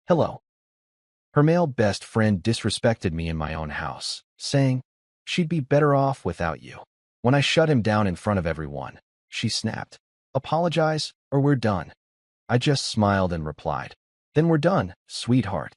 Hello. Her male best friend disrespected me in my own house, saying she'd be better off without you. When I shut him down in front of everyone, she snapped, "Apologize, or we're done." I just smiled and replied, "Then we're done, sweetheart."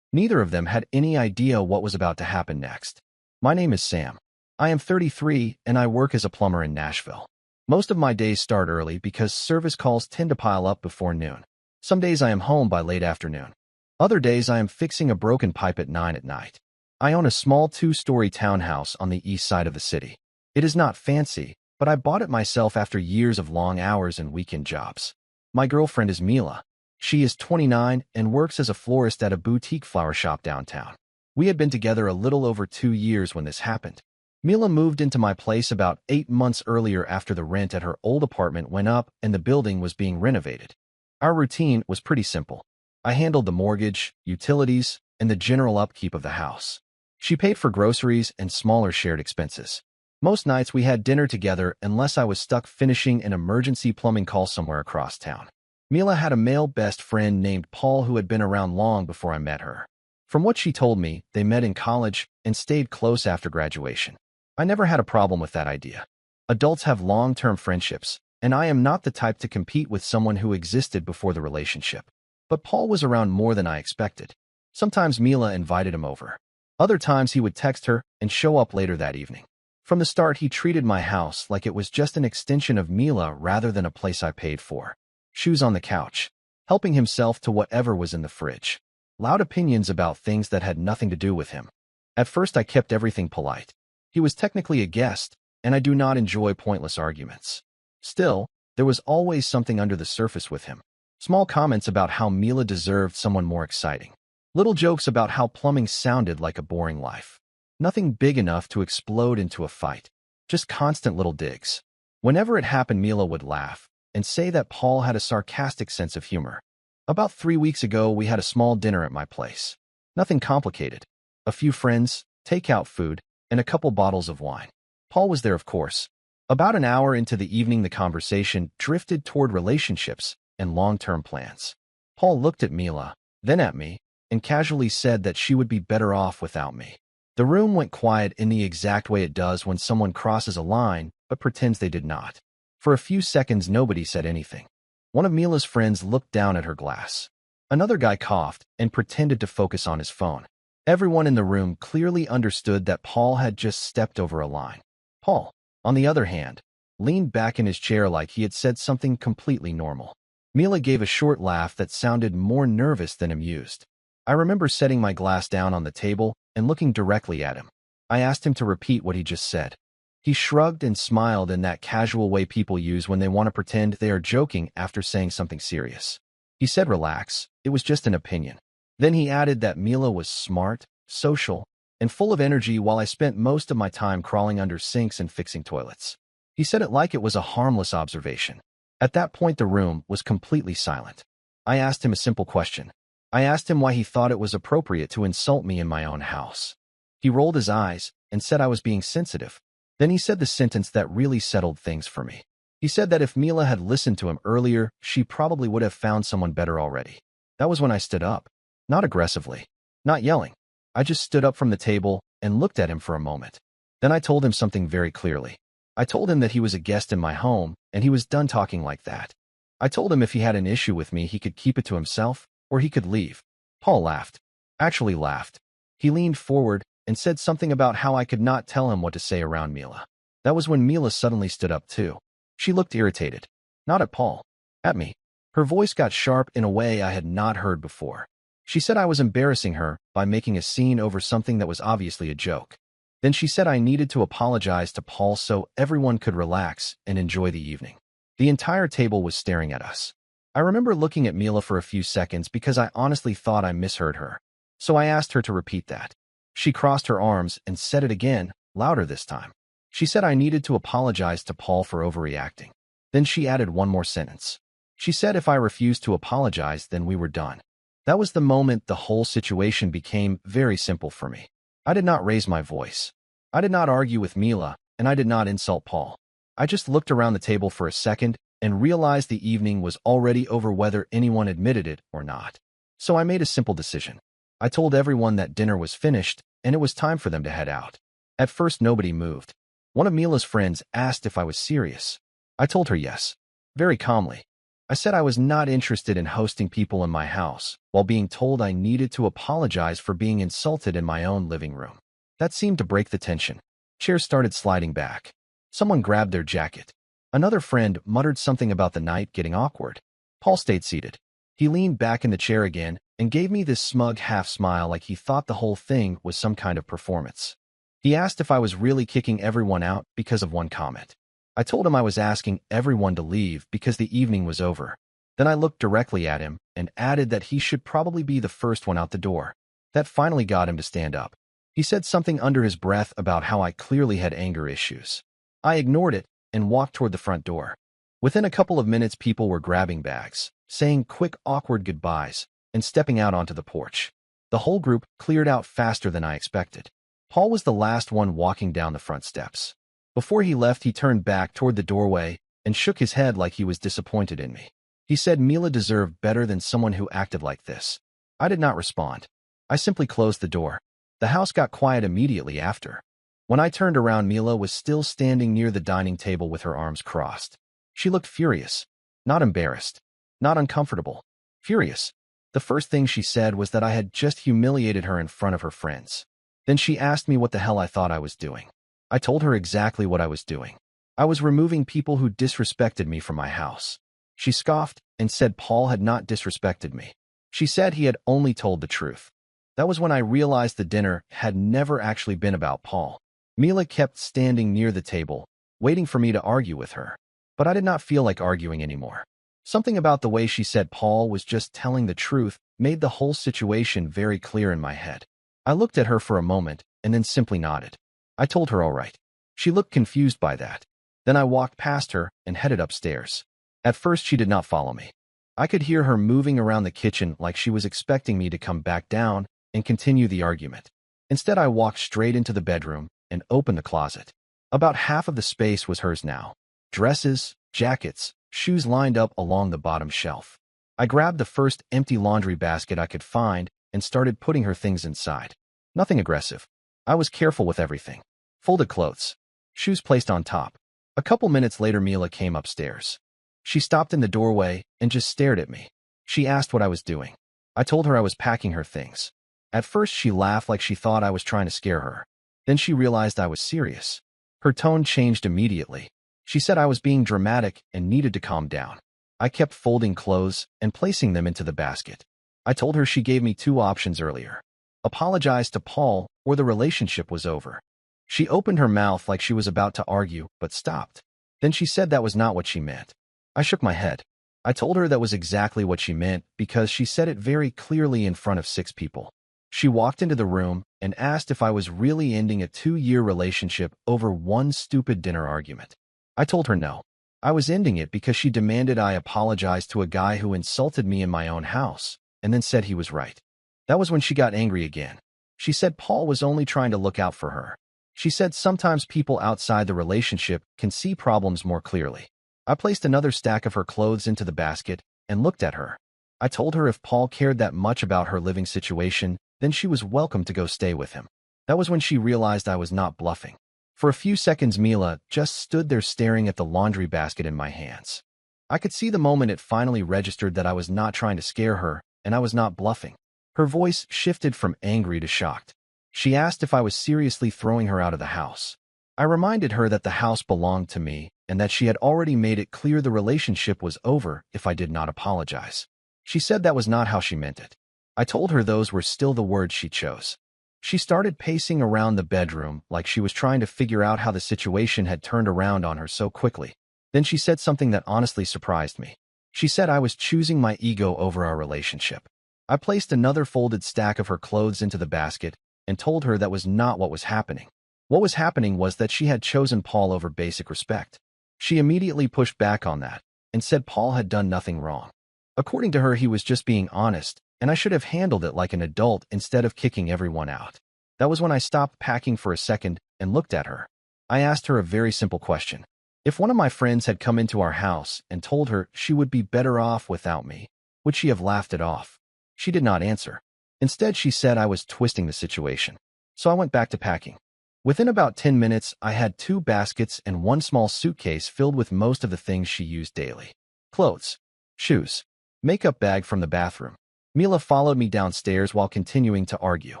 Neither of them had any idea what was about to happen next. My name is Sam. I am 33 and I work as a plumber in Nashville. Most of my days start early because service calls tend to pile up before noon. Some days I am home by late afternoon. Other days I am fixing a broken pipe at 9 at night. I own a small 2-story townhouse on the east side of the city. It is not fancy, but I bought it myself after years of long hours and weekend jobs. My girlfriend is Mila. She is 29 and works as a florist at a boutique flower shop downtown. We had been together a little over 2 years when this happened. Mila moved into my place about 8 months earlier after the rent at her old apartment went up and the building was being renovated. Our routine was pretty simple. I handled the mortgage, utilities, and the general upkeep of the house. She paid for groceries and smaller shared expenses. Most nights we had dinner together unless I was stuck finishing an emergency plumbing call somewhere across town. Mila had a male best friend named Paul who had been around long before I met her. From what she told me, they met in college and stayed close after graduation. I never had a problem with that idea. Adults have long-term friendships, and I am not the type to compete with someone who existed before the relationship. But Paul was around more than I expected. Sometimes Mila invited him over. Other times he would text her and show up later that evening. From the start, he treated my house like it was just an extension of Mila rather than a place I paid for. Shoes on the couch, helping himself to whatever was in the fridge. Loud opinions about things that had nothing to do with him. At first I kept everything polite. He was technically a guest, and I do not enjoy pointless arguments. Still, there was always something under the surface with him. Small comments about how Mila deserved someone more exciting. Little jokes about how plumbing sounded like a boring life. Nothing big enough to explode into a fight. Just constant little digs. Whenever it happened, Mila would laugh and say that Paul had a sarcastic sense of humor. About 3 weeks ago, we had a small dinner at my place. Nothing complicated. A few friends, takeout food, and a couple bottles of wine. Paul was there, of course. About an hour into the evening, the conversation drifted toward relationships and long-term plans. Paul looked at Mila, then at me, and casually said that she would be better off without me. The room went quiet in the exact way it does when someone crosses a line but pretends they did not. For a few seconds, nobody said anything. One of Mila's friends looked down at her glass. Another guy coughed and pretended to focus on his phone. Everyone in the room clearly understood that Paul had just stepped over a line. Paul, on the other hand, leaned back in his chair like he had said something completely normal. Mila gave a short laugh that sounded more nervous than amused. I remember setting my glass down on the table and looking directly at him. I asked him to repeat what he just said. He shrugged and smiled in that casual way people use when they want to pretend they are joking after saying something serious. He said, "Relax, it was just an opinion." Then he added that Mila was smart, social, and full of energy while I spent most of my time crawling under sinks and fixing toilets. He said it like it was a harmless observation. At that point, the room was completely silent. I asked him a simple question. I asked him why he thought it was appropriate to insult me in my own house. He rolled his eyes and said I was being sensitive. Then he said the sentence that really settled things for me. He said that if Mila had listened to him earlier, she probably would have found someone better already. That was when I stood up. Not aggressively. Not yelling. I just stood up from the table and looked at him for a moment. Then I told him something very clearly. I told him that he was a guest in my home, and he was done talking like that. I told him if he had an issue with me, he could keep it to himself, or he could leave. Paul laughed. Actually laughed. He leaned forward and said something about how I could not tell him what to say around Mila. That was when Mila suddenly stood up too. She looked irritated. Not at Paul. At me. Her voice got sharp in a way I had not heard before. She said I was embarrassing her by making a scene over something that was obviously a joke. Then she said I needed to apologize to Paul so everyone could relax and enjoy the evening. The entire table was staring at us. I remember looking at Mila for a few seconds because I honestly thought I misheard her. So I asked her to repeat that. She crossed her arms and said it again, louder this time. She said I needed to apologize to Paul for overreacting. Then she added one more sentence. She said if I refused to apologize, then we were done. That was the moment the whole situation became very simple for me. I did not raise my voice. I did not argue with Mila, and I did not insult Paul. I just looked around the table for a second and realized the evening was already over whether anyone admitted it or not. So I made a simple decision. I told everyone that dinner was finished and it was time for them to head out. At first, nobody moved. One of Mila's friends asked if I was serious. I told her yes, very calmly. I said I was not interested in hosting people in my house, while being told I needed to apologize for being insulted in my own living room. That seemed to break the tension. Chairs started sliding back. Someone grabbed their jacket. Another friend muttered something about the night getting awkward. Paul stayed seated. He leaned back in the chair again and gave me this smug half-smile like he thought the whole thing was some kind of performance. He asked if I was really kicking everyone out because of one comment. I told him I was asking everyone to leave because the evening was over. Then I looked directly at him and added that he should probably be the first one out the door. That finally got him to stand up. He said something under his breath about how I clearly had anger issues. I ignored it and walked toward the front door. Within a couple of minutes, people were grabbing bags, saying quick, awkward goodbyes, and stepping out onto the porch. The whole group cleared out faster than I expected. Paul was the last one walking down the front steps. Before he left, he turned back toward the doorway and shook his head like he was disappointed in me. He said Mila deserved better than someone who acted like this. I did not respond. I simply closed the door. The house got quiet immediately after. When I turned around, Mila was still standing near the dining table with her arms crossed. She looked furious, not embarrassed, not uncomfortable, furious. The first thing she said was that I had just humiliated her in front of her friends. Then she asked me what the hell I thought I was doing. I told her exactly what I was doing. I was removing people who disrespected me from my house. She scoffed and said Paul had not disrespected me. She said he had only told the truth. That was when I realized the dinner had never actually been about Paul. Mila kept standing near the table, waiting for me to argue with her. But I did not feel like arguing anymore. Something about the way she said Paul was just telling the truth made the whole situation very clear in my head. I looked at her for a moment and then simply nodded. I told her all right. She looked confused by that. Then I walked past her and headed upstairs. At first, she did not follow me. I could hear her moving around the kitchen like she was expecting me to come back down and continue the argument. Instead, I walked straight into the bedroom and opened the closet. About half of the space was hers now. Dresses, jackets, shoes lined up along the bottom shelf. I grabbed the first empty laundry basket I could find and started putting her things inside. Nothing aggressive. I was careful with everything. Folded clothes. Shoes placed on top. A couple minutes later, Mila came upstairs. She stopped in the doorway and just stared at me. She asked what I was doing. I told her I was packing her things. At first, she laughed like she thought I was trying to scare her. Then she realized I was serious. Her tone changed immediately. She said I was being dramatic and needed to calm down. I kept folding clothes and placing them into the basket. I told her she gave me two options earlier. Apologize to Paul or the relationship was over. She opened her mouth like she was about to argue, but stopped. Then she said that was not what she meant. I shook my head. I told her that was exactly what she meant because she said it very clearly in front of 6 people. She walked into the room and asked if I was really ending a 2-year relationship over one stupid dinner argument. I told her no. I was ending it because she demanded I apologize to a guy who insulted me in my own house, and then said he was right. That was when she got angry again. She said Paul was only trying to look out for her. She said sometimes people outside the relationship can see problems more clearly. I placed another stack of her clothes into the basket and looked at her. I told her if Paul cared that much about her living situation, then she was welcome to go stay with him. That was when she realized I was not bluffing. For a few seconds, Mila just stood there staring at the laundry basket in my hands. I could see the moment it finally registered that I was not trying to scare her, and I was not bluffing. Her voice shifted from angry to shocked. She asked if I was seriously throwing her out of the house. I reminded her that the house belonged to me and that she had already made it clear the relationship was over if I did not apologize. She said that was not how she meant it. I told her those were still the words she chose. She started pacing around the bedroom like she was trying to figure out how the situation had turned around on her so quickly. Then she said something that honestly surprised me. She said I was choosing my ego over our relationship. I placed another folded stack of her clothes into the basket and told her that was not what was happening. What was happening was that she had chosen Paul over basic respect. She immediately pushed back on that and said Paul had done nothing wrong. According to her, he was just being honest, and I should have handled it like an adult instead of kicking everyone out. That was when I stopped packing for a second and looked at her. I asked her a very simple question. If one of my friends had come into our house and told her she would be better off without me, would she have laughed it off? She did not answer. Instead, she said I was twisting the situation. So I went back to packing. Within about 10 minutes, I had 2 baskets and 1 small suitcase filled with most of the things she used daily. Clothes, shoes, makeup bag from the bathroom. Mila followed me downstairs while continuing to argue.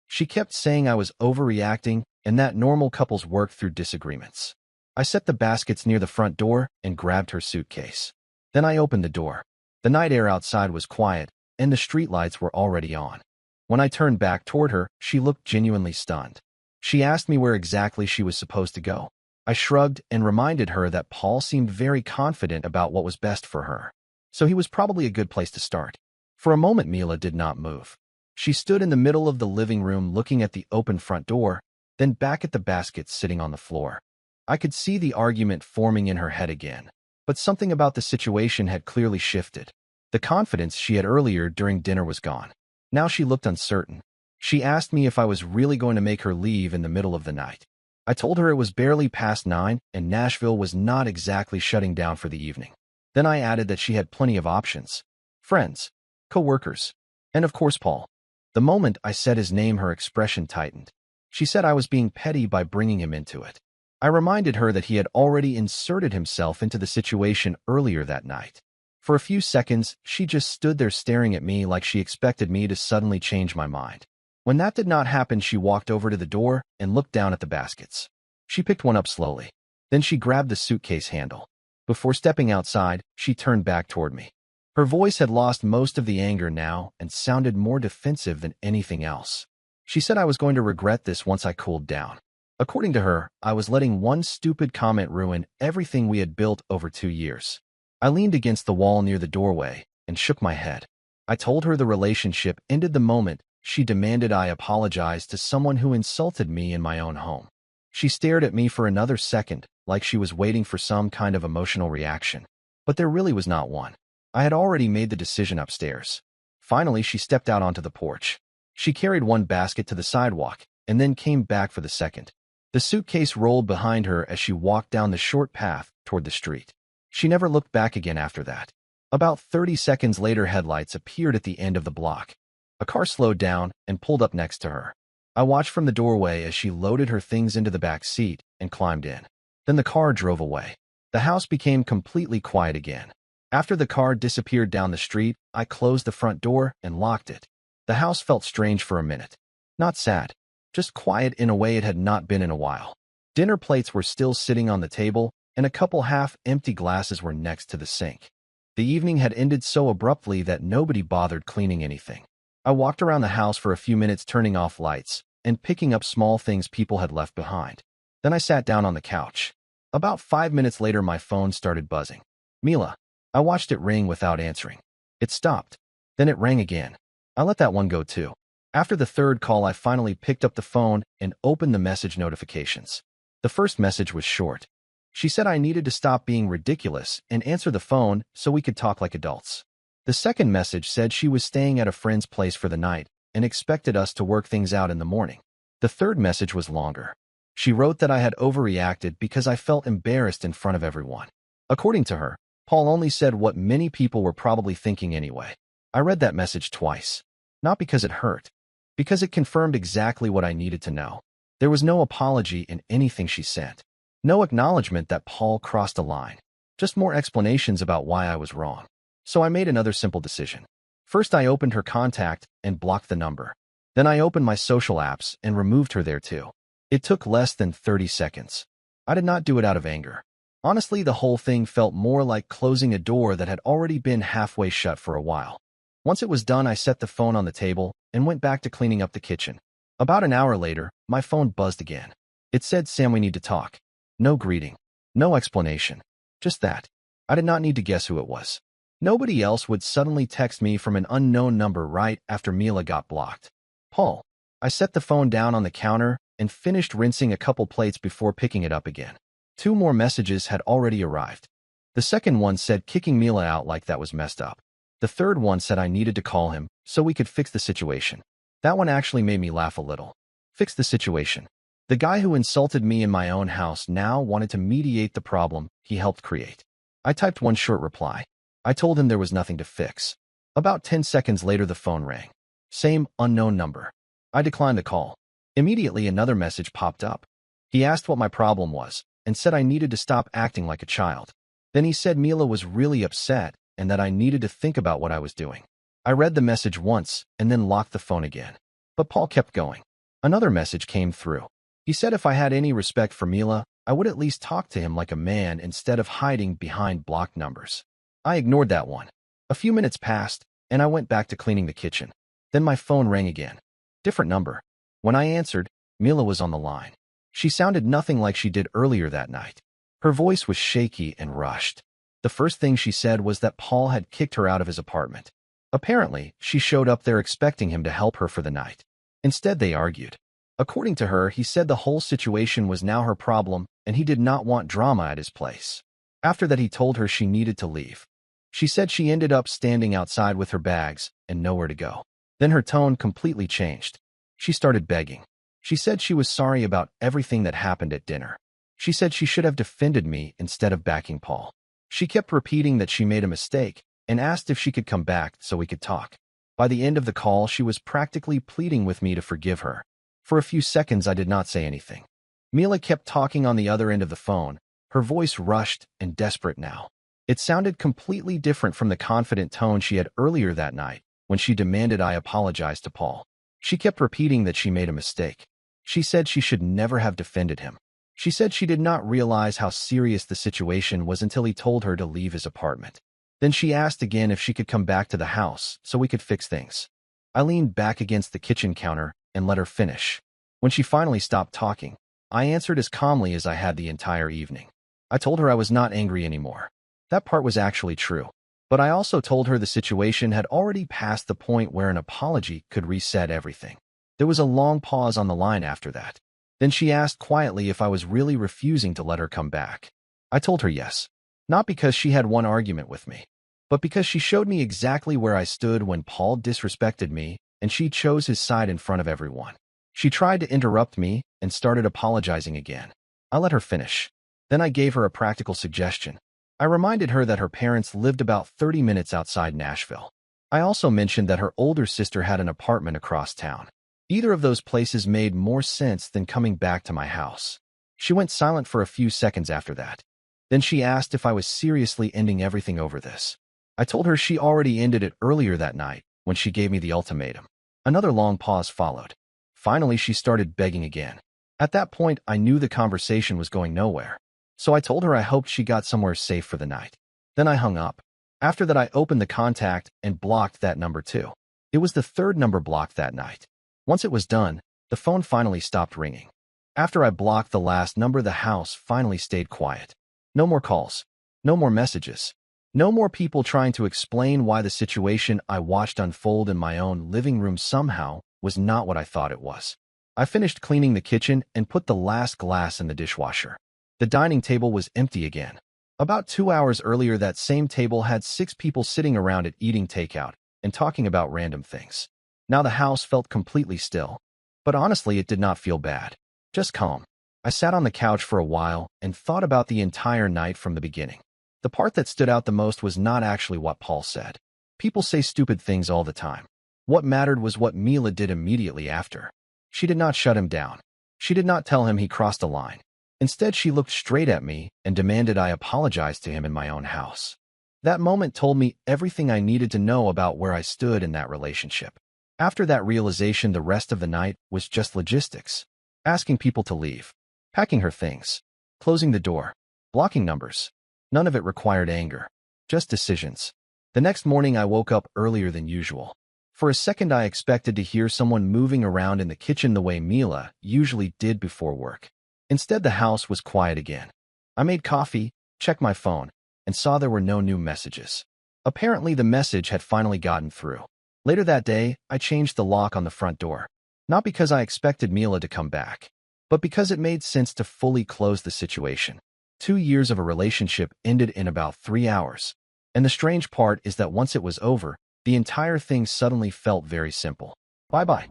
She kept saying I was overreacting and that normal couples work through disagreements. I set the baskets near the front door and grabbed her suitcase. Then I opened the door. The night air outside was quiet, and the streetlights were already on. When I turned back toward her, she looked genuinely stunned. She asked me where exactly she was supposed to go. I shrugged and reminded her that Paul seemed very confident about what was best for her, so he was probably a good place to start. For a moment, Mila did not move. She stood in the middle of the living room looking at the open front door, then back at the baskets sitting on the floor. I could see the argument forming in her head again, but something about the situation had clearly shifted. The confidence she had earlier during dinner was gone. Now she looked uncertain. She asked me if I was really going to make her leave in the middle of the night. I told her it was barely past 9 and Nashville was not exactly shutting down for the evening. Then I added that she had plenty of options. Friends, co-workers, and of course Paul. The moment I said his name, her expression tightened. She said I was being petty by bringing him into it. I reminded her that he had already inserted himself into the situation earlier that night. For a few seconds, she just stood there staring at me like she expected me to suddenly change my mind. When that did not happen, she walked over to the door and looked down at the baskets. She picked one up slowly. Then she grabbed the suitcase handle. Before stepping outside, she turned back toward me. Her voice had lost most of the anger now and sounded more defensive than anything else. She said I was going to regret this once I cooled down. According to her, I was letting one stupid comment ruin everything we had built over 2 years. I leaned against the wall near the doorway and shook my head. I told her the relationship ended the moment she demanded I apologize to someone who insulted me in my own home. She stared at me for another second, like she was waiting for some kind of emotional reaction. But there really was not one. I had already made the decision upstairs. Finally, she stepped out onto the porch. She carried one basket to the sidewalk and then came back for the second. The suitcase rolled behind her as she walked down the short path toward the street. She never looked back again after that. About 30 seconds later, headlights appeared at the end of the block. A car slowed down and pulled up next to her. I watched from the doorway as she loaded her things into the back seat and climbed in. Then the car drove away. The house became completely quiet again. After the car disappeared down the street, I closed the front door and locked it. The house felt strange for a minute. Not sad, just quiet in a way it had not been in a while. Dinner plates were still sitting on the table, and a couple half-empty glasses were next to the sink. The evening had ended so abruptly that nobody bothered cleaning anything. I walked around the house for a few minutes, turning off lights and picking up small things people had left behind. Then I sat down on the couch. About 5 minutes later, my phone started buzzing. Mila. I watched it ring without answering. It stopped. Then it rang again. I let that one go too. After the third call, I finally picked up the phone and opened the message notifications. The first message was short. She said I needed to stop being ridiculous and answer the phone so we could talk like adults. The second message said she was staying at a friend's place for the night and expected us to work things out in the morning. The third message was longer. She wrote that I had overreacted because I felt embarrassed in front of everyone. According to her, Paul only said what many people were probably thinking anyway. I read that message twice. Not because it hurt. Because it confirmed exactly what I needed to know. There was no apology in anything she sent. No acknowledgement that Paul crossed a line. Just more explanations about why I was wrong. So I made another simple decision. First, I opened her contact and blocked the number. Then I opened my social apps and removed her there too. It took less than 30 seconds. I did not do it out of anger. Honestly, the whole thing felt more like closing a door that had already been halfway shut for a while. Once it was done, I set the phone on the table and went back to cleaning up the kitchen. About an hour later, my phone buzzed again. It said, "Sam, we need to talk." No greeting. No explanation. Just that. I did not need to guess who it was. Nobody else would suddenly text me from an unknown number right after Mila got blocked. Paul. I set the phone down on the counter and finished rinsing a couple plates before picking it up again. 2 more messages had already arrived. The second one said kicking Mila out like that was messed up. The third one said I needed to call him so we could fix the situation. That one actually made me laugh a little. Fix the situation. The guy who insulted me in my own house now wanted to mediate the problem he helped create. I typed one short reply. I told him there was nothing to fix. About 10 seconds later, the phone rang. Same unknown number. I declined the call. Immediately, another message popped up. He asked what my problem was and said I needed to stop acting like a child. Then he said Mila was really upset and that I needed to think about what I was doing. I read the message once and then locked the phone again. But Paul kept going. Another message came through. He said if I had any respect for Mila, I would at least talk to him like a man instead of hiding behind blocked numbers. I ignored that one. A few minutes passed, and I went back to cleaning the kitchen. Then my phone rang again. Different number. When I answered, Mila was on the line. She sounded nothing like she did earlier that night. Her voice was shaky and rushed. The first thing she said was that Paul had kicked her out of his apartment. Apparently, she showed up there expecting him to help her for the night. Instead, they argued. According to her, he said the whole situation was now her problem and he did not want drama at his place. After that, he told her she needed to leave. She said she ended up standing outside with her bags and nowhere to go. Then her tone completely changed. She started begging. She said she was sorry about everything that happened at dinner. She said she should have defended me instead of backing Paul. She kept repeating that she made a mistake and asked if she could come back so we could talk. By the end of the call, she was practically pleading with me to forgive her. For a few seconds, I did not say anything. Mila kept talking on the other end of the phone, her voice rushed and desperate now. It sounded completely different from the confident tone she had earlier that night when she demanded I apologize to Paul. She kept repeating that she made a mistake. She said she should never have defended him. She said she did not realize how serious the situation was until he told her to leave his apartment. Then she asked again if she could come back to the house so we could fix things. I leaned back against the kitchen counter and let her finish. When she finally stopped talking, I answered as calmly as I had the entire evening. I told her I was not angry anymore. That part was actually true. But I also told her the situation had already passed the point where an apology could reset everything. There was a long pause on the line after that. Then she asked quietly if I was really refusing to let her come back. I told her yes. Not because she had one argument with me, but because she showed me exactly where I stood when Paul disrespected me and she chose his side in front of everyone. She tried to interrupt me and started apologizing again. I let her finish. Then I gave her a practical suggestion. I reminded her that her parents lived about 30 minutes outside Nashville. I also mentioned that her older sister had an apartment across town. Either of those places made more sense than coming back to my house. She went silent for a few seconds after that. Then she asked if I was seriously ending everything over this. I told her she already ended it earlier that night when she gave me the ultimatum. Another long pause followed. Finally, she started begging again. At that point, I knew the conversation was going nowhere. So I told her I hoped she got somewhere safe for the night. Then I hung up. After that, I opened the contact and blocked that number too. It was the third number blocked that night. Once it was done, the phone finally stopped ringing. After I blocked the last number, the house finally stayed quiet. No more calls. No more messages. No more people trying to explain why the situation I watched unfold in my own living room somehow was not what I thought it was. I finished cleaning the kitchen and put the last glass in the dishwasher. The dining table was empty again. About 2 hours earlier, that same table had 6 people sitting around it eating takeout and talking about random things. Now the house felt completely still. But honestly, it did not feel bad. Just calm. I sat on the couch for a while and thought about the entire night from the beginning. The part that stood out the most was not actually what Paul said. People say stupid things all the time. What mattered was what Mila did immediately after. She did not shut him down. She did not tell him he crossed a line. Instead, she looked straight at me and demanded I apologize to him in my own house. That moment told me everything I needed to know about where I stood in that relationship. After that realization, the rest of the night was just logistics. Asking people to leave. Packing her things. Closing the door. Blocking numbers. None of it required anger. Just decisions. The next morning, I woke up earlier than usual. For a second, I expected to hear someone moving around in the kitchen the way Mila usually did before work. Instead, the house was quiet again. I made coffee, checked my phone, and saw there were no new messages. Apparently, the message had finally gotten through. Later that day, I changed the lock on the front door. Not because I expected Mila to come back, but because it made sense to fully close the situation. 2 years of a relationship ended in about 3 hours. And the strange part is that once it was over, the entire thing suddenly felt very simple. Bye-bye.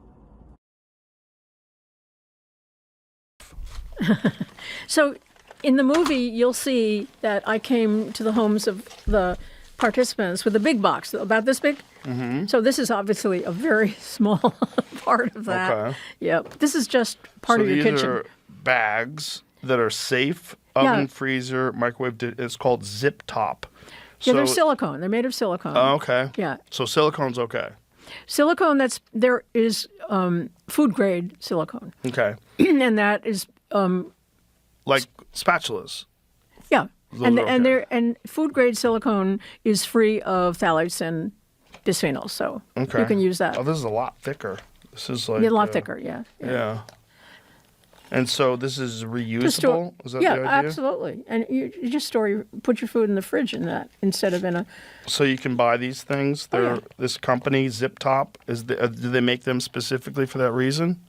So in the movie, you'll see that I came to the homes of the participants with a big box, about this big. Mm-hmm. So this is obviously a very small part of that. Okay. Yep. This is just part of your kitchen. These are bags that are safe, oven, freezer, microwave. It's called zip top. Yeah, they're silicone. They're made of silicone. Oh, okay. Yeah. So silicone's okay. Silicone, there is food grade silicone. Okay. And that is like spatulas. yeah. Those are okay. And food grade silicone is free of phthalates and bisphenols, so you can use that. Oh, this is a lot thicker. This is like a lot thicker, yeah. Yeah. And so this is reusable? Is that the idea? Absolutely. And you just put your food in the fridge in that instead of in a... So you can buy these things? This company, Zip Top, do they make them specifically for that reason?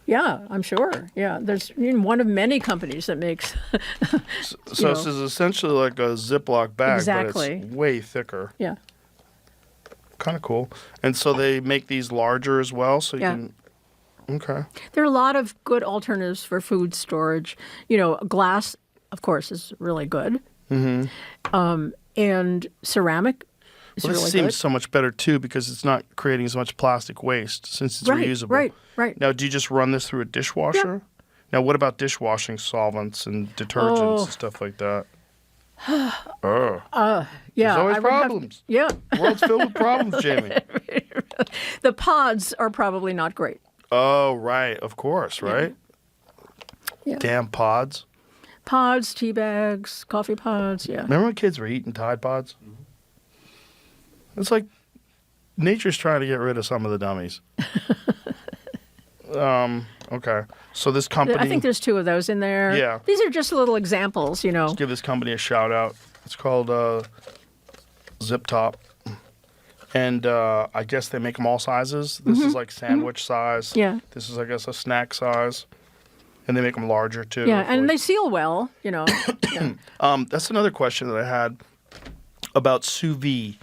Yeah, I'm sure. Yeah, there's one of many companies that makes... so this is essentially like a Ziploc bag, exactly. But it's way thicker. Yeah. Kind of cool. And so they make these larger as well, so you can... Okay. There are a lot of good alternatives for food storage. Glass, of course, is really good. Mm-hmm. And ceramic is really good. This seems so much better, too, because it's not creating as much plastic waste since it's reusable. Right. Now, do you just run this through a dishwasher? Yeah. Now, what about dishwashing solvents and detergents and stuff like that? Yeah. There's always problems. The world's filled with problems, Jamie. The pods are probably not great. Oh, right. Of course, right? Yeah. Damn pods. Pods, tea bags, coffee pods, yeah. Remember when kids were eating Tide Pods? Mm-hmm. It's like nature's trying to get rid of some of the dummies. Okay. So this company... I think there's 2 of those in there. Yeah. These are just little examples, Let's give this company a shout out. It's called Zip Top. And I guess they make them all sizes. This is like sandwich size. Yeah. This is, I guess, a snack size. And they make them larger, too. Yeah, and they seal well, Yeah. That's another question that I had about sous vide.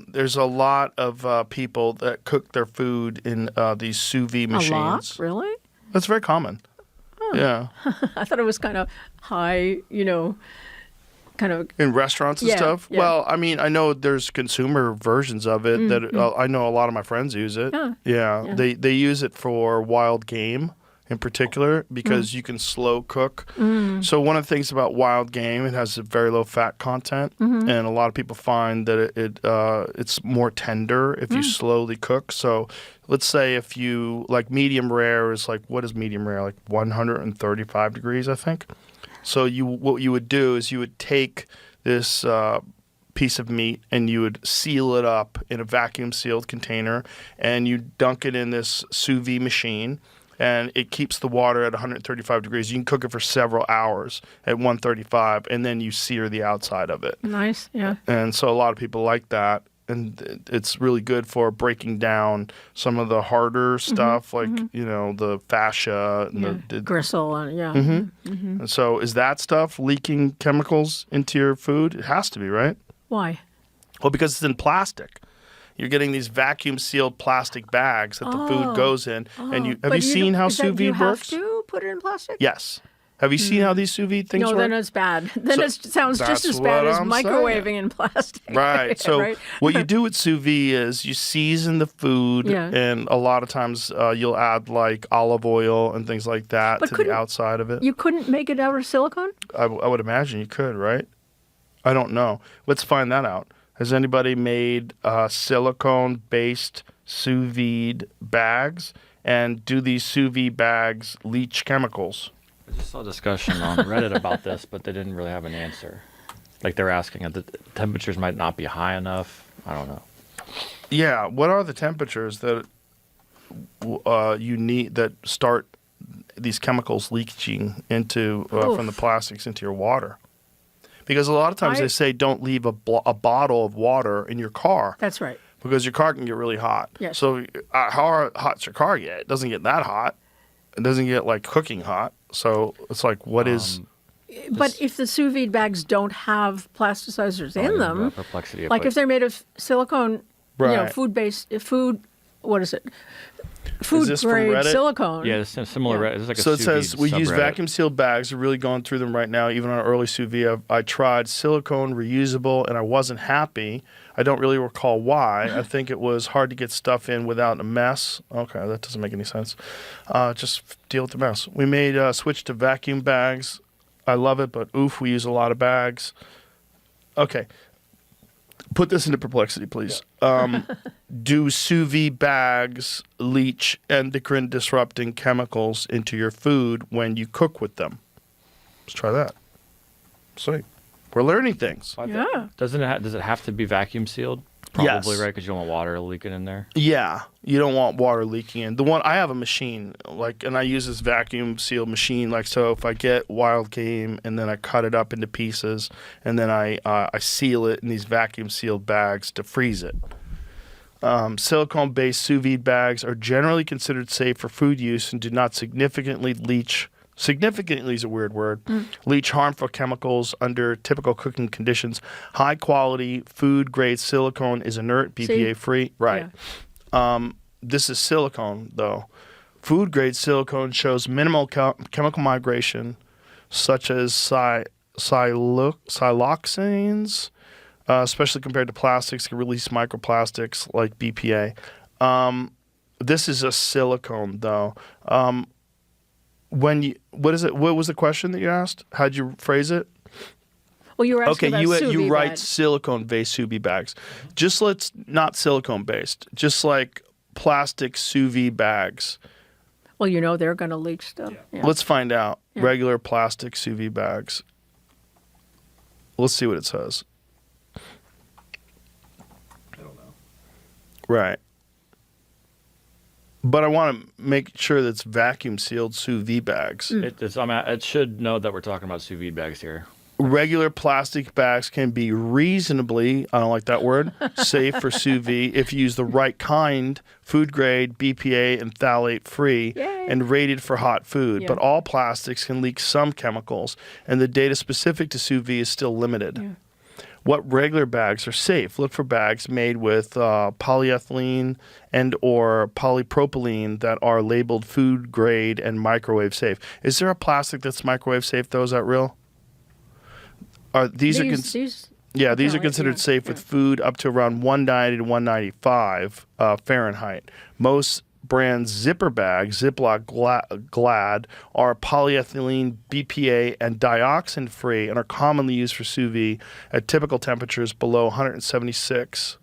There's a lot of people that cook their food in these sous vide machines. A lot? Really? That's very common. Oh. Yeah. I thought it was kind of high, kind of... In restaurants and stuff? Yeah. Well, I mean, I know there's consumer versions of it that I know a lot of my friends use it. Yeah. They use it for wild game in particular because you can slow cook. So one of the things about wild game, it has a very low fat content, and a lot of people find that it's more tender if you slowly cook. So let's say if you, like medium rare is like, what is medium rare? Like 135 degrees, I think. So what you would do is you would take this piece of meat and you would seal it up in a vacuum sealed container and you dunk it in this sous vide machine and it keeps the water at 135 degrees. You can cook it for several hours at 135 and then you sear the outside of it. Nice, yeah. And so a lot of people like that. And it's really good for breaking down some of the harder stuff, like, the fascia. And the gristle. And so is that stuff leaking chemicals into your food? It has to be, right? Why? Well, because it's in plastic. You're getting these vacuum-sealed plastic bags that the food goes in. And have you seen how sous vide works? Do you have to put it in plastic? Yes. Have you seen how these sous vide things work? No, then it's bad. Then it sounds just as bad as microwaving in plastic. Right. So what you do with sous vide is you season the food, and a lot of times you'll add like olive oil and things like that to the outside of it. You couldn't make it out of silicone? I would imagine you could, right? I don't know. Let's find that out. Has anybody made silicone-based sous vide bags? And do these sous vide bags leach chemicals? I just saw a discussion on Reddit about this, but they didn't really have an answer. Like they were asking if the temperatures might not be high enough. I don't know. Yeah, what are the temperatures that you need that start these chemicals leaching into from the plastics into your water? Because a lot of times they say don't leave a bottle of water in your car. That's right. Because your car can get really hot. Yes. So how hot's your car get? It doesn't get that hot. It doesn't get like cooking hot. So it's like, what is... But if the sous vide bags don't have plasticizers in them, like if they're made of silicone, food-based, what is it? Food this from grade Reddit? silicone. Yeah, it's similar. Yeah. It's like a So it sous says vide we use subreddit. vacuum sealed bags. We're really going through them right now, even on early sous vide. I tried silicone reusable and I wasn't happy. I don't really recall why. I think it was hard to get stuff in without a mess. Okay, that doesn't make any sense. Just deal with the mess. We made a switch to vacuum bags. I love it, but oof, we use a lot of bags. Okay. Put this into perplexity, please. Do sous vide bags leach endocrine disrupting chemicals into your food when you cook with them? Let's try that. Sweet. We're learning things. Yeah. Does it have to be vacuum sealed? Probably, Yes. right? Because you don't want water leaking in there. Yeah, you don't want water leaking in. The one I have a machine and I use this vacuum sealed machine. So if I get wild game and then I cut it up into pieces and then I seal it in these vacuum sealed bags to freeze it. Silicone based sous vide bags are generally considered safe for food use and do not significantly leach. Significantly is a weird word. Leach harmful chemicals under typical cooking conditions. High quality food grade silicone is inert, BPA free. Right. Yeah. This is silicone though. Food grade silicone shows minimal chemical migration, such as siloxanes, especially compared to plastics can release microplastics like BPA. This is a silicone though. What is it? What was the question that you asked? How'd you phrase it? Well, you were asking about sous you vide write bags. silicone-based sous vide bags. Just not silicone-based. Just like plastic sous vide bags. Well, they're going to leach stuff. Yeah. Let's find out. Yeah. Regular plastic sous vide bags. Let's see what it says. I don't know. Right. But I want to make sure that it's vacuum sealed sous vide bags. It should know that we're talking about sous vide bags here. Regular plastic bags can be reasonably, I don't like that word, safe for sous vide if you use the right kind, food grade, BPA, and phthalate free, Yay. and rated for hot food. Yeah. But all plastics can leak some chemicals, and the data specific to sous vide is still limited. Yeah. What regular bags are safe? Look for bags made with polyethylene and or polypropylene that are labeled food grade and microwave safe. Is there a plastic that's microwave safe though? Is that real? These are considered safe with food up to around 190 to 195 Fahrenheit. Most brand zipper bags, Ziploc Glad, are polyethylene, BPA, and dioxin free and are commonly used for sous vide at typical temperatures below 176.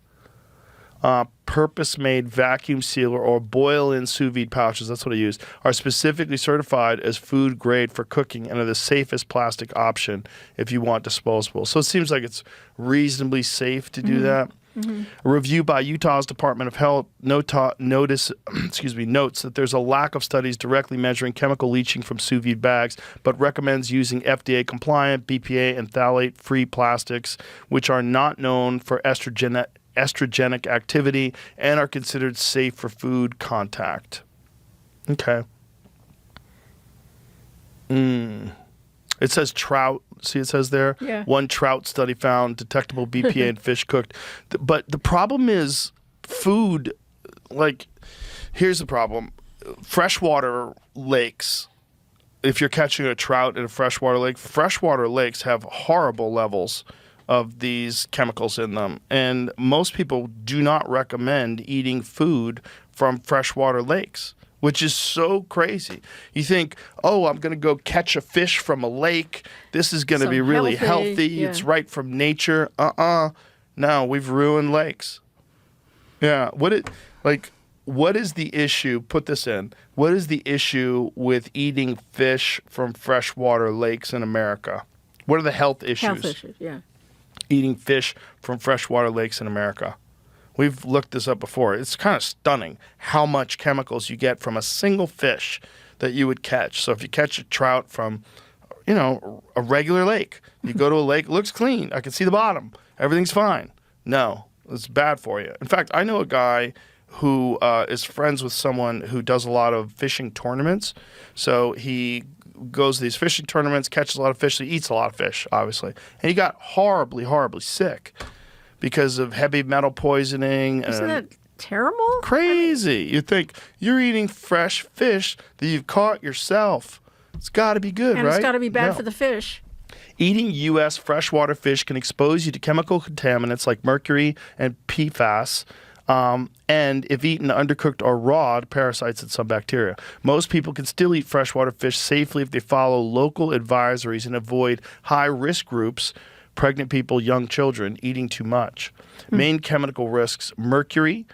Purpose-made vacuum sealer or boil-in sous vide pouches, that's what I use, are specifically certified as food grade for cooking and are the safest plastic option if you want disposable. So it seems like it's reasonably safe to do that. Mm-hmm. A review by Utah's Department of Health notes that there's a lack of studies directly measuring chemical leaching from sous vide bags, but recommends using FDA-compliant, BPA, and phthalate-free plastics, which are not known for estrogenic activity and are considered safe for food contact. Okay. It says trout. See, it says there? Yeah. One trout study found detectable BPA in fish cooked. But the problem is food, here's the problem. Freshwater lakes, if you're catching a trout in a freshwater lakes have horrible levels of these chemicals in them. And most people do not recommend eating food from freshwater lakes, which is so crazy. You think, I'm going to go catch a fish from a lake. This is going to be really healthy. Yeah. It's right from nature. No, we've ruined lakes. Yeah. What is the issue? Put this in. What is the issue with eating fish from freshwater lakes in America? What are the health issues? Health issues, yeah. Eating fish from freshwater lakes in America. We've looked this up before. It's kind of stunning how much chemicals you get from a single fish that you would catch. So if you catch a trout from, a regular lake, you go to a lake, it looks clean. I can see the bottom. Everything's fine. No, it's bad for you. In fact, I know a guy who is friends with someone who does a lot of fishing tournaments. So he goes to these fishing tournaments, catches a lot of fish. He eats a lot of fish, obviously. And he got horribly, horribly sick because of heavy metal poisoning. Isn't that terrible? Crazy. You think you're eating fresh fish that you've caught yourself. It's got to be good, And right? it's got to be bad No. for the fish. Eating U.S. freshwater fish can expose you to chemical contaminants like mercury and PFAS. And if eaten undercooked or raw, to parasites and some bacteria. Most people can still eat freshwater fish safely if they follow local advisories and avoid high-risk groups, pregnant people, young children, eating too much. Main chemical risks, mercury,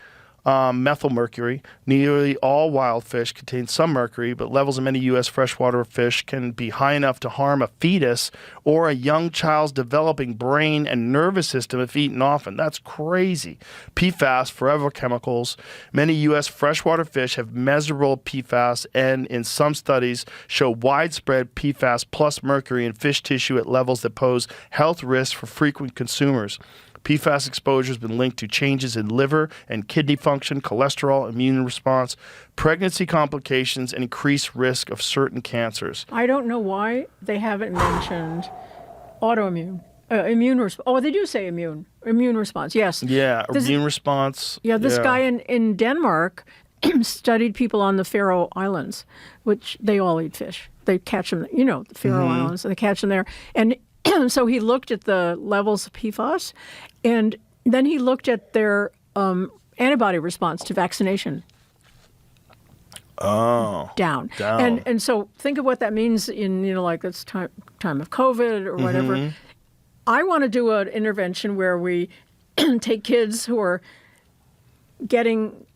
methylmercury. Nearly all wild fish contain some mercury, but levels in many U.S. freshwater fish can be high enough to harm a fetus or a young child's developing brain and nervous system if eaten often. That's crazy. PFAS, forever chemicals. Many U.S. freshwater fish have measurable PFAS and, in some studies, show widespread PFAS plus mercury in fish tissue at levels that pose health risks for frequent consumers. PFAS exposure has been linked to changes in liver and kidney function, cholesterol, immune response, pregnancy complications, and increased risk of certain cancers. I don't know why they haven't mentioned autoimmune. Immune response. Oh, they do say immune response, yes. Yeah, immune response. Yeah, this guy in Denmark studied people on the Faroe Islands, which they all eat fish. They catch them, the Faroe Islands, and they catch them there. And so he looked at the levels of PFAS, and then he looked at their antibody response to vaccination. Oh. Down. Down. And so think of what that means in, like this time of COVID or whatever. I want to do an intervention where we take kids who are getting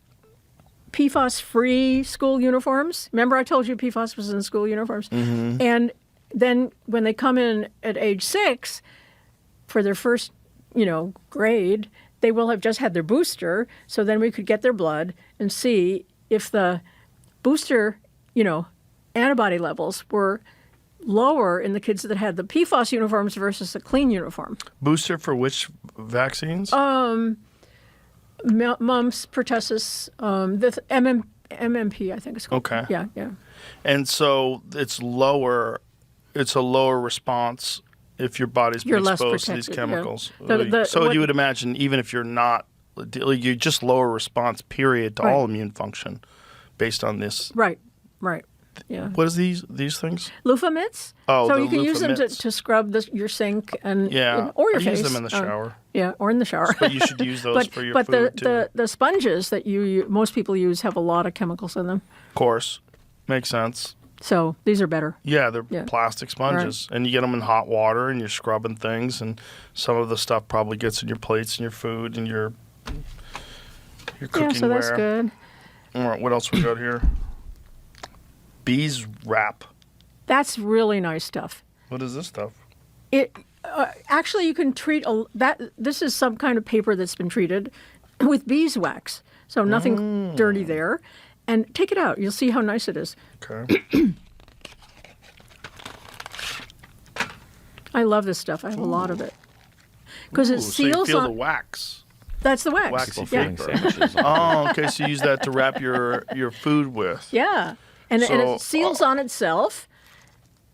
PFAS-free school uniforms. Remember I told you PFAS was in school uniforms? And then when they come in at age 6 for their first, grade, they will have just had their booster. So then we could get their blood and see if the booster, antibody levels were lower in the kids that had the PFAS uniforms versus the clean uniform. Booster for which vaccines? Mumps, pertussis, the MMP, I think it's called. Okay. Yeah. And so it's a lower response if your body's been exposed to these chemicals. Yeah. So you would imagine even if you're not, you just lower response period to all immune function based on this. Right. Yeah. What is these things? Loofah mitts. Oh, so the you can use loofah them mitts. to scrub your sink and Or your I face. use them in the shower. Yeah, or in the shower. But you should use those for your food too. the sponges that most people use have a lot of chemicals in them. Of course. Makes sense. So these are better. Yeah, they're plastic sponges. Right. And you get them in hot water and you're scrubbing things, and some of the stuff probably gets in your plates and your food and your cooking Yeah, so that's ware. good. All right, what else we got here? Bees wrap. That's really nice stuff. What is this stuff? It actually you can treat this is some kind of paper that's been treated with beeswax. So nothing dirty there. And take it out. You'll see how nice it is. Okay. I love this stuff. I have a lot of it. Because it So you seals feel on. the wax. That's the wax. Waxy Yeah. paper. Sandwiches. Oh, okay. So you use that to wrap your food with. Yeah. And So, it seals on itself,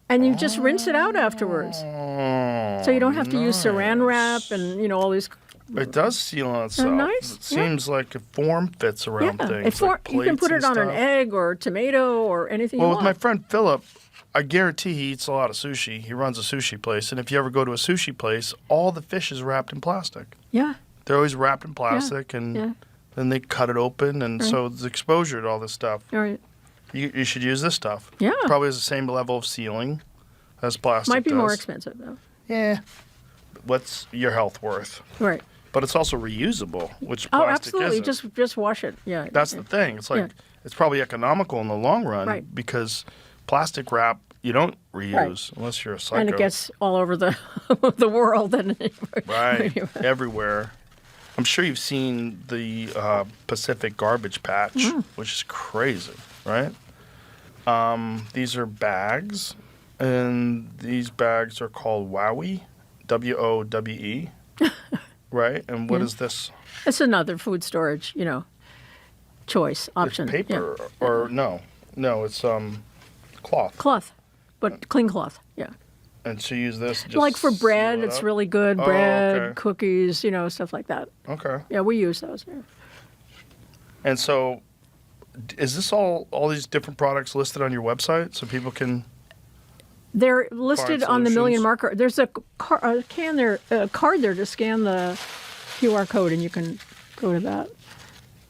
and you just rinse it out afterwards. Oh, So you don't have to use saran wrap and, all these. It does seal on itself. nice? It seems like a form fits around things. Like you can put plates it and on an stuff. egg or tomato or anything Well, you with my want. friend Philip, I guarantee he eats a lot of sushi. He runs a sushi place. And if you ever go to a sushi place, all the fish is wrapped in plastic. Yeah. They're always wrapped in plastic, and then they cut it open. And so there's exposure to all this stuff. All right. You should use this stuff. Yeah. Probably has the same level of sealing as plastic Might be does. more expensive, though. Yeah. What's your health worth? Right. But it's also reusable, which Oh, plastic absolutely. isn't. Just wash it. Yeah. That's the thing. It's like it's probably economical in the long run Right. because plastic wrap you don't reuse unless you're a psycho. And it gets all over the the world and right everywhere. I'm sure you've seen the Pacific garbage patch, which is crazy, right? These are bags, and these bags are called Wowie, WOWE, right? And what is this? It's another food storage, choice option. It's paper, Yeah. or no, it's cloth. Cloth, but clean cloth. Yeah. And so you use this just Like for bread, seal it it's up? really good. Oh, Bread, okay. cookies, stuff like that. Okay. Yeah, we use those. Yeah. And so, is this all these different products listed on your website so people can? They're listed on the Million Marker. There's a card there to scan the QR code, and you can go to that.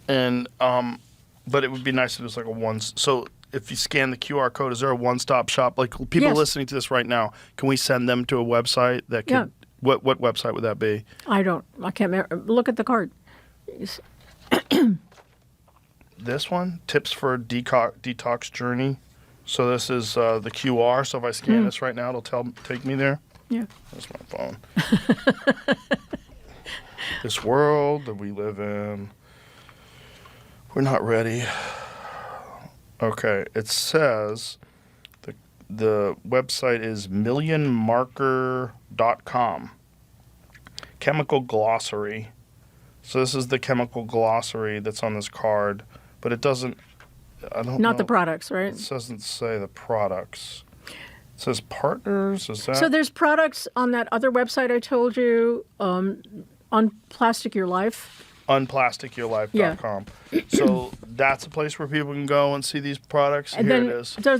And but it would be nice if it was like a one. So if you scan the QR code, is there a one-stop shop? Like people listening to this right now, can we send them to a website that can? Yeah. What website would that be? I can't remember. Look at the card. This one, tips for a detox journey. So this is the QR. So if I scan this right now, it'll take me there. Yeah. That's my phone. This world that we live in, we're not ready. Okay, it says the website is millionmarker.com. Chemical glossary. So this is the chemical glossary that's on this card, but it doesn't. I don't. Not know. the products, right? It doesn't say the products. It says partners. Is that? So there's products on that other website I told you, Unplastic Your Life. Unplasticyourlife.com. Yeah. So that's a place where people can go and see these products. And Here then, it is. So